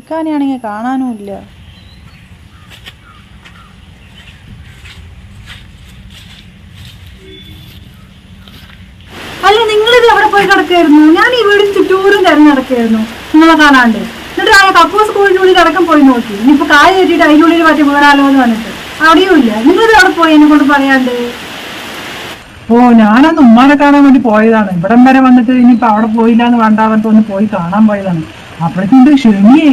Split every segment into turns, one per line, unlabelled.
ഇക്കാനെയാണെങ്കിൽ കാണാനും ഇല്ല.
അല്ല, നിങ്ങളിത് എവിടെ പോയി കിടക്കായിരുന്നു? ഞാൻ ഈ വീടിന് ചുറ്റൂരും തിരഞ്ഞെടുക്കായിരുന്നു നിങ്ങളെ കാണാണ്ട്. എന്നിട്ട് ആ കപ്പൂസ് സ്കൂളിൻ്റെ ഉള്ളിൽ അടക്കം പോയി നോക്കി. ഇനിയിപ്പോൾ കായ് കെട്ടിയിട്ട് അതിൻ്റെ ഉള്ളിൽ മറ്റേ വേറാലോ എന്ന് പറഞ്ഞിട്ട് അവിടെയും ഇല്ല. നിങ്ങളിത് അവിടെ പോയി എന്നെ കൊണ്ട് പറയാണ്ട്.
ഓ, ഞാനന്ന് ഉമ്മാനെ കാണാൻ വേണ്ടി പോയതാണ്. ഇവിടം വരെ വന്നിട്ട് ഇനിയിപ്പോ അവിടെ പോയില്ല എന്ന് വേണ്ട പറഞ്ഞിട്ട് ഒന്ന് പോയി കാണാൻ പോയതാണ്. അപ്പോഴേക്കും ഷെമിയെ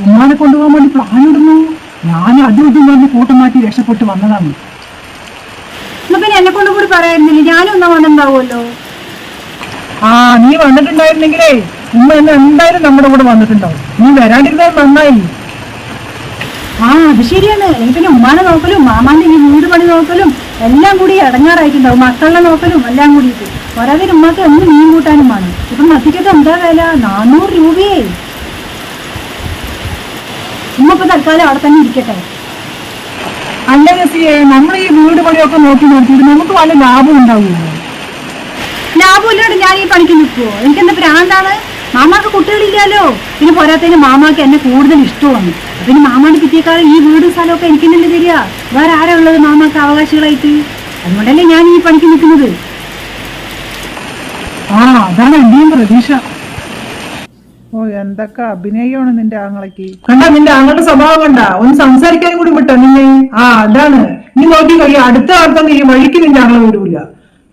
ഉമ്മാനെ കൊണ്ടുപോകാൻ വേണ്ടി പ്ലാൻ ഇടുന്നു. ഞാൻ അതും ഇതും പറഞ്ഞ് കൂട്ടം മാറ്റി രക്ഷപ്പെട്ട് വന്നതാണ്.
എന്നാ പിന്നെ എന്നെ കൊണ്ട് കൂടി പറയായിരുന്നില്ല, ഞാനും ഒന്നാ വന്നിട്ടുണ്ടാവുമല്ലോ.
ആ, നീ വന്നിട്ടുണ്ടായിരുന്നെങ്കിലേ ഉമ്മ എന്നെ എന്തായാലും നമ്മുടെ കൂടെ വന്നിട്ടുണ്ടാവും. നീ വരാണ്ടിരുന്നാൽ നന്നായി.
ആ, അത് ശരിയാണ്. എനിക്ക് പിന്നെ ഉമ്മാനെ നോക്കലും മാമാന്റെ ഈ വീട് പണി നോക്കലും എല്ലാം കൂടി അടങ്ങാറായിട്ടുണ്ടാവും. മക്കളെ നോക്കലും എല്ലാം കൂടിയിട്ട് ഒരാതെ ഉമ്മാക്ക് ഒന്ന് മീൻ കൂട്ടാനും വേണം. ഇപ്പം മത്തിക്കൊക്കെ എന്താ വില? 400 രൂപയേ. ഉമ്മ ഇപ്പൊ തൽക്കാലം അവിടെ തന്നെ ഇരിക്കട്ടെ.
അല്ല നസിയെ, നമ്മൾ ഈ വീട് പണിയൊക്കെ നോക്കി നോക്കിയിട്ട് നമുക്ക് വല്ല ലാഭം ഉണ്ടാവുമോ?
ലാഭമില്ലാണ്ട് ഞാൻ ഈ പണിക്ക് നിൽക്കുവോ? എനിക്കെന്താ ഭ്രാന്താണ്? മാമാക്ക് കുട്ടികളില്ലല്ലോ. പിന്നെ പോരാത്തതിന് മാമാക്ക് എന്നെ കൂടുതൽ ഇഷ്ടമാണ്. പിന്നെ മാമാന്റെ പിറ്റേക്കാളും ഈ വീടും സ്ഥലമൊക്കെ എനിക്ക് തന്നെ തരിക. വേറെ ആരാ ഉള്ളത് മാമാക്ക് അവകാശികളായിട്ട്? അതുകൊണ്ടല്ലേ ഞാൻ ഈ പണിക്ക് നിൽക്കുന്നത്.
ആ, അതാണ് എന്റെയും പ്രതീക്ഷ. ഓ, എന്തൊക്കെ അഭിനയമാണ് നിന്റെ ആങ്ങളയ്ക്ക്. കണ്ട നിന്റെ ആങ്ങളുടെ സ്വഭാവം കണ്ട, ഒന്ന് സംസാരിക്കാനും കൂടി വിട്ടോ നിന്നെ. ആ, അതാണ്. നീ നോക്കി കഴിയും അടുത്ത കാലത്തൊന്നും ഈ വഴിക്ക് നിന്റെ ആങ്ങളെ വരൂല.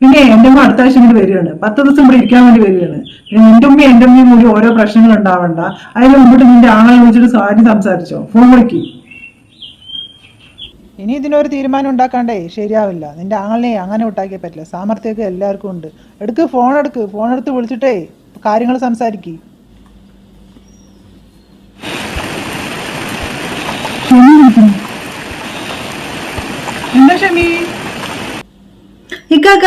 പിന്നെ എന്റെ ഉമ്മ അടുത്ത ആഴ്ച ഇങ്ങോട്ട് വരികയാണ്. 10 ദിവസം ഇവിടെ ഇരിക്കാൻ വേണ്ടി വരികയാണ്. നിന്റെ ഉമ്മയും എന്റെ ഉമ്മയും കൂടി ഓരോ പ്രശ്നങ്ങൾ ഉണ്ടാവണ്ട. അതിന് മുമ്പിട്ട് നിന്റെ ആങ്ങളെ വിളിച്ചിട്ട് കാര്യം സംസാരിച്ചോ, ഫോൺ വിളിക്ക്.
ഇനി ഇതിനൊരു തീരുമാനം ഉണ്ടാക്കാണ്ടേ ശരിയാവില്ല. നിന്റെ ആങ്ങളിനെ അങ്ങനെ ഉണ്ടാക്കിയേ പറ്റില്ല. സാമർത്ഥ്യമൊക്കെ എല്ലാവർക്കും ഉണ്ട്. ഫോൺ എടുത്ത് വിളിച്ചിട്ടേ കാര്യങ്ങൾ സംസാരിക്കും.
എന്താ ഷമി?
ഇക്കാക്ക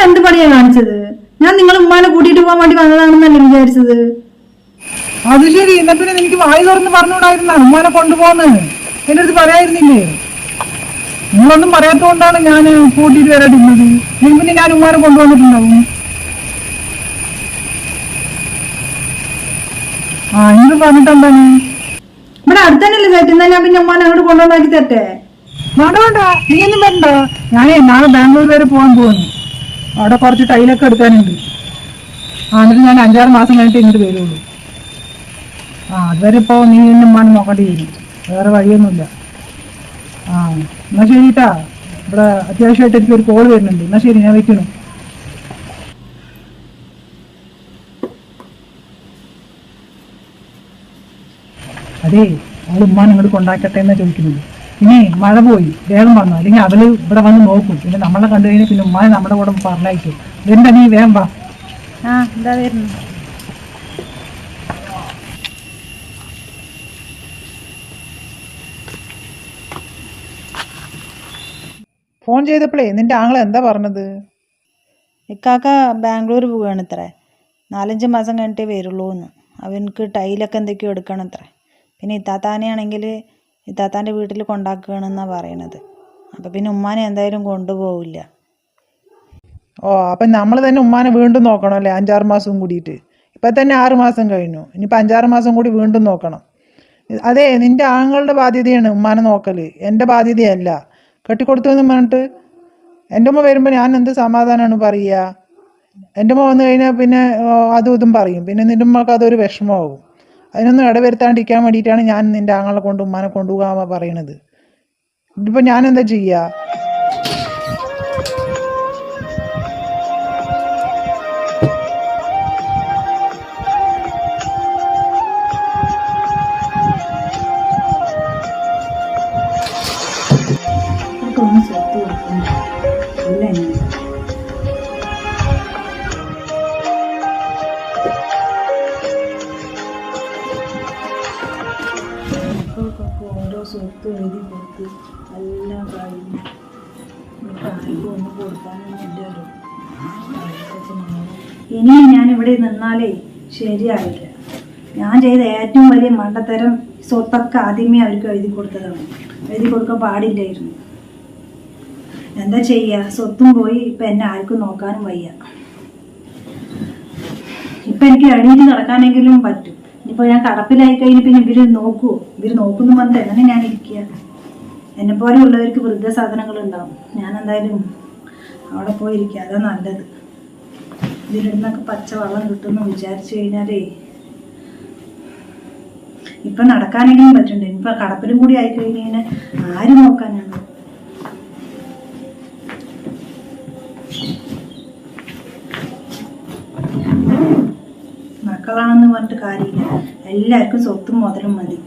എന്ത് പണിയാ കാണിച്ചത്? ഞാൻ നിങ്ങളെ ഉമ്മാനെ കൂട്ടിയിട്ട് പോകാൻ വേണ്ടി വന്നതാണെന്നല്ലേ വിചാരിച്ചത്.
അത് ശരി. എന്നാ പിന്നെ എനിക്ക് വായി തുറന്ന് പറഞ്ഞുകൂടായിരുന്ന ഉമ്മാനെ കൊണ്ടുപോകുന്നത്? എന്റെ അടുത്ത് പറയായിരുന്നില്ലേ? നിങ്ങളൊന്നും പറയാത്തതുകൊണ്ടാണ് ഞാൻ കൂട്ടിയിട്ട് വരാതിരുന്നത്. പിന്നെ ഞാൻ ഉമ്മാനെ കൊണ്ടുവന്നിട്ടുണ്ടാവും. ആ, എന്ത് പറഞ്ഞിട്ടെന്താണ്?
ഇവിടെ അടുത്തന്നെയല്ലേ തരുന്ന, ഞാൻ പിന്നെ ഉമ്മാനെ അങ്ങോട്ട് കൊണ്ടുവന്നാക്കി തരട്ടെ?
വേണ്ട, നീയൊന്നും വരണ്ട. ഞാനേ നാളെ ബാംഗ്ലൂർ വരെ പോകാൻ പോകുന്നു. അവിടെ കുറച്ച് ടൈലൊക്കെ എടുക്കാനുണ്ട്. എന്നിട്ട് ഞാൻ 5-6 മാസം കഴിഞ്ഞിട്ട് ഇങ്ങോട്ട് വരുള്ളൂ. അതുവരെ ഇപ്പോൾ നീ എന്നെ ഉമ്മാനെ നോക്കേണ്ടി വരും. വേറെ വഴിയൊന്നുമില്ല. എന്നാ ശരിട്ടാ. ഇവിടെ അത്യാവശ്യമായിട്ട് എനിക്കൊരു കോൾ വരുന്നുണ്ട്. എന്നാ ശരി, ഞാൻ വെക്കുന്നു. അതേ, അവൾ ഉമ്മാനെ ഇങ്ങോട്ട് കൊണ്ടാക്കട്ടെ എന്നാ ചോദിക്കുന്നത്. ഇനി മഴ പോയി വേഗം വന്നു, അല്ലെങ്കിൽ അവള് ഇവിടെ വന്ന് നോക്കും. പിന്നെ നമ്മളെ കണ്ടു കഴിഞ്ഞാൽ പിന്നെ ഉമ്മാനെ നമ്മുടെ കൂടെ പറഞ്ഞയക്കും. എന്താ നീ വേഗം വാ.
എന്താ വരുന്നു?
ഫോൺ ചെയ്തപ്പോഴേ നിന്റെ ആങ്ങളെ എന്താ പറഞ്ഞത്?
ഇക്കാക്ക ബാംഗ്ലൂർ പോവുകയാണ് ഇത്രേ. 4-5 മാസം കഴിഞ്ഞിട്ടേ വരുള്ളൂ എന്ന്. അവനക്ക് ടൈലൊക്കെ എന്തൊക്കെയോ എടുക്കണം അത്രേ. പിന്നെ ഇത്താത്താനെയാണെങ്കിൽ ഇത്താത്താൻ്റെ വീട്ടിൽ കൊണ്ടാക്കുകയാണെന്നാണ് പറയണത്. അപ്പം പിന്നെ ഉമ്മാനെ എന്തായാലും കൊണ്ടുപോകില്ല.
അപ്പം നമ്മൾ തന്നെ ഉമ്മാനെ വീണ്ടും നോക്കണം അല്ലേ? 5-6 മാസം കൂടിയിട്ട്. ഇപ്പം തന്നെ 6 മാസം കഴിഞ്ഞു. ഇനിയിപ്പോൾ 5-6 മാസം കൂടി വീണ്ടും നോക്കണം. അതെ, നിന്റെ ആങ്ങളുടെ ബാധ്യതയാണ് ഉമ്മാനെ നോക്കൽ, എൻ്റെ ബാധ്യതയല്ല. കെട്ടിക്കൊടുത്തു എന്ന് പറഞ്ഞിട്ട് എൻ്റെ ഉമ്മ വരുമ്പോൾ ഞാൻ എന്ത് സമാധാനമാണ് പറയുക? എൻ്റെ ഉമ്മ വന്നു കഴിഞ്ഞാൽ പിന്നെ അതും ഇതും പറയും. പിന്നെ നിൻ്റെ ഉമ്മക്ക് അതൊരു വിഷമമാകും. അതിനൊന്നും ഇടവരുത്താണ്ടിരിക്കാൻ വേണ്ടിയിട്ടാണ് ഞാൻ നിൻ്റെ ആങ്ങളെ കൊണ്ട് ഉമ്മാനെ കൊണ്ടുപോകാൻ പറയണത്. ഇതിപ്പോൾ ഞാൻ എന്താ ചെയ്യുക?
ഓരോ സ്വത്ത് എഴുതി കൊടുത്ത് എല്ലാം കഴിഞ്ഞു. ഒന്നും കൊടുക്കാനൊന്നുമില്ലല്ലോ.
ഇനിയും ഞാൻ ഇവിടെ നിന്നാലേ ശരിയായില്ല. ഞാൻ ചെയ്ത ഏറ്റവും വലിയ മണ്ടത്തരം സ്വത്തൊക്കെ ആദ്യമേ അവർക്ക് എഴുതി കൊടുത്തതാണ്. എഴുതി കൊടുക്കാൻ പാടില്ലായിരുന്നു. എന്താ ചെയ്യുക? സ്വത്തും പോയി. ഇപ്പം എന്നെ ആർക്കും നോക്കാനും വയ്യ. ഇപ്പം എനിക്ക് എണീറ്റ് നടക്കാനെങ്കിലും പറ്റും. ഇനിയിപ്പോൾ ഞാൻ കടപ്പിലായി കഴിഞ്ഞ് പിന്നെ ഇവര് നോക്കുവോ? ഇവര് നോക്കുന്നു പറഞ്ഞിട്ട് എങ്ങനെ ഞാൻ ഇരിക്കുക? എന്നെ പോലെ ഉള്ളവർക്ക് വൃദ്ധസാധനങ്ങൾ ഉണ്ടാവും. ഞാൻ എന്തായാലും അവിടെ പോയിരിക്കുക, അതാ നല്ലത്. ഇതിലിരുന്നൊക്കെ പച്ച വെള്ളം കിട്ടുമെന്ന് വിചാരിച്ചു കഴിഞ്ഞാലേ ഇപ്പം നടക്കാനെങ്കിലും പറ്റുന്നുണ്ട്. ഇനിയിപ്പോൾ കടപ്പിലും കൂടി ആയിക്കഴിഞ്ഞാൽ ആര് നോക്കാനാണ്? മക്കളാണെന്ന് പറഞ്ഞിട്ട് കാര്യമില്ല, എല്ലാവർക്കും സ്വത്തും മുതലും മതി.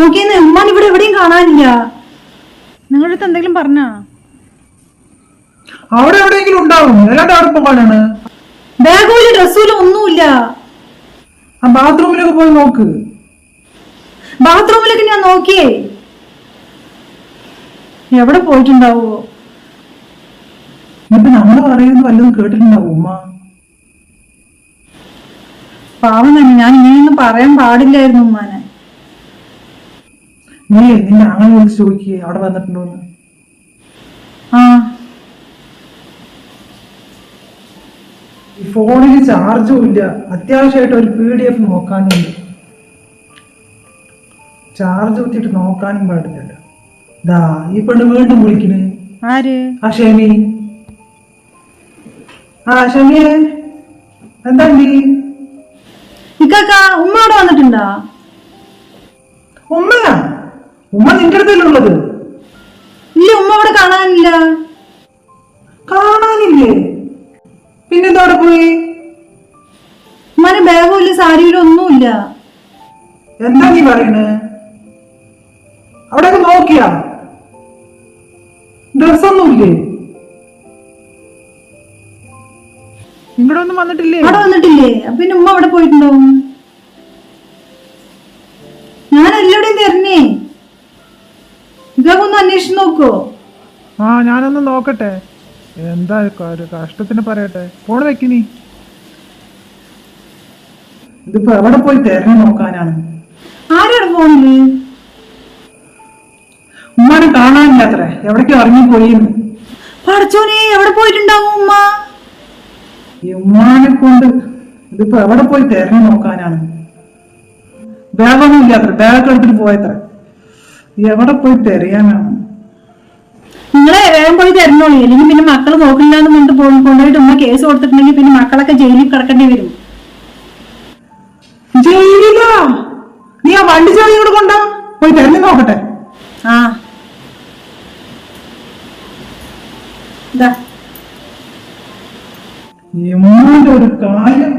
നോക്കിയെന്ന് ഉമ്മാൻ ഇവിടെ എവിടെയും കാണാനില്ല.
നിങ്ങളുടെ അടുത്ത് എന്തെങ്കിലും പറഞ്ഞാ?
അവിടെ എവിടെയെങ്കിലും ഉണ്ടാവും, അല്ലാണ്ട് അവിടെ പോകാനാണ്.
ബാഗുമില്ല, ഡ്രസ്സുമില്ല, ഒന്നുമില്ല.
ആ ബാത്റൂമിലൊക്കെ പോയി നോക്ക്.
ബാത്റൂമിലൊക്കെ ഞാൻ നോക്കിയേ, എവിടെ പോയിട്ടുണ്ടാവോ?
ഇപ്പൊ നമ്മള് പറയുന്നത് വല്ലതും കേട്ടിട്ടുണ്ടാവും ഉമ്മ.
പാവം തന്നെ, ഞാൻ ഇങ്ങനെയൊന്നും പറയാൻ പാടില്ലായിരുന്നു ഉമ്മാനെ.
നീ നിന്റെ ആങ്ങളെ വിളിച്ച് ചോദിക്കേ അവിടെ വന്നിട്ടുണ്ടോന്ന്.
ആ,
ഈ ഫോണിൽ ചാർജും ഇല്ല, അത്യാവശ്യമായിട്ട് ഒരു PDF നോക്കാനുണ്ട്. ചാർജ് കുത്തിയിട്ട് നോക്കാനും പാടില്ലല്ലോ. ദാ ഈ പെണ്ണ് വീണ്ടും വിളിക്കണ്.
ആര്?
ആ ഷെമി. ആ ഷെമിയെ, എന്താ
ഇക്കാക്ക ഉമ്മ അവിടെ വന്നിട്ടുണ്ടാ?
ഉമ്മയാ? ഉമ്മ നിന്റെ അടുത്തല്ലേ ഉള്ളത്?
ഇല്ല, ഉമ്മ അവിടെ കാണാനില്ല.
കാണാനില്ലേ? പിന്നെന്താ അവിടെ പോയി?
ഉമ്മാനെ ബാഗും ഇല്ല, സാരിയിലും ഒന്നുമില്ല.
എന്താ നീ പറയണ്? അവിടെയൊക്കെ നോക്കിയാ? ഡ്രസ്സൊന്നുമില്ലേ?
ഇവിടെ ഒന്നും വന്നിട്ടില്ലേ?
അവിടെ വന്നിട്ടില്ലേ? അപ്പൊ പിന്നെ ഉമ്മ അവിടെ പോയിട്ടുണ്ടാവും. ഞാൻ എല്ലാവരുടെയും തരണേ, ഇതൊക്കെ ഒന്ന് അന്വേഷിച്ച് നോക്കോ?
ആ ഞാനൊന്ന് നോക്കട്ടെ, എന്താ ഒരു കഷ്ടത്തിന് പറയട്ടെ. ഫോൺ വെക്കിനി.
ഇതിപ്പോ എവിടെ പോയി തിരഞ്ഞു നോക്കാനാണ്?
ആരാണ് ഫോണില്?
ഉമ്മാനെ കാണാനില്ല അത്ര, എവിടേക്ക് ഇറങ്ങിപ്പോയിന്ന്.
പടച്ചോനെ, എവിടെ പോയിട്ടുണ്ടാവും ഉമ്മ?
ഈ ഉമ്മാനെ കൊണ്ട് ഇതിപ്പോ എവിടെ പോയി തിരഞ്ഞു നോക്കാനാണ്? ബാഗൊന്നും ഇല്ല അത്ര, ബാഗ് എടുത്തിട്ട് പോയത്ര, എവിടെ പോയി തിരയാനാണ്?
നിങ്ങളെ വേഗം പോയി തരണോളൂ, അല്ലെങ്കിൽ പിന്നെ മക്കൾ നോക്കില്ല എന്ന് പറഞ്ഞിട്ട് കൊണ്ടുപോയിട്ട് ഉമ്മ കേസ് കൊടുത്തിട്ടുണ്ടെങ്കിൽ പിന്നെ മക്കളൊക്കെ ജയിലിൽ കിടക്കേണ്ടി വരും.
ജയിലിലാ? നീ ആ വണ്ടി ചാടി ഇങ്ങോട്ട് കൊണ്ടാ, പോയി തിരഞ്ഞു നോക്കട്ടെ.
ആ,
ഈ ഉമ്മാന്റെ ഒരു കാര്യം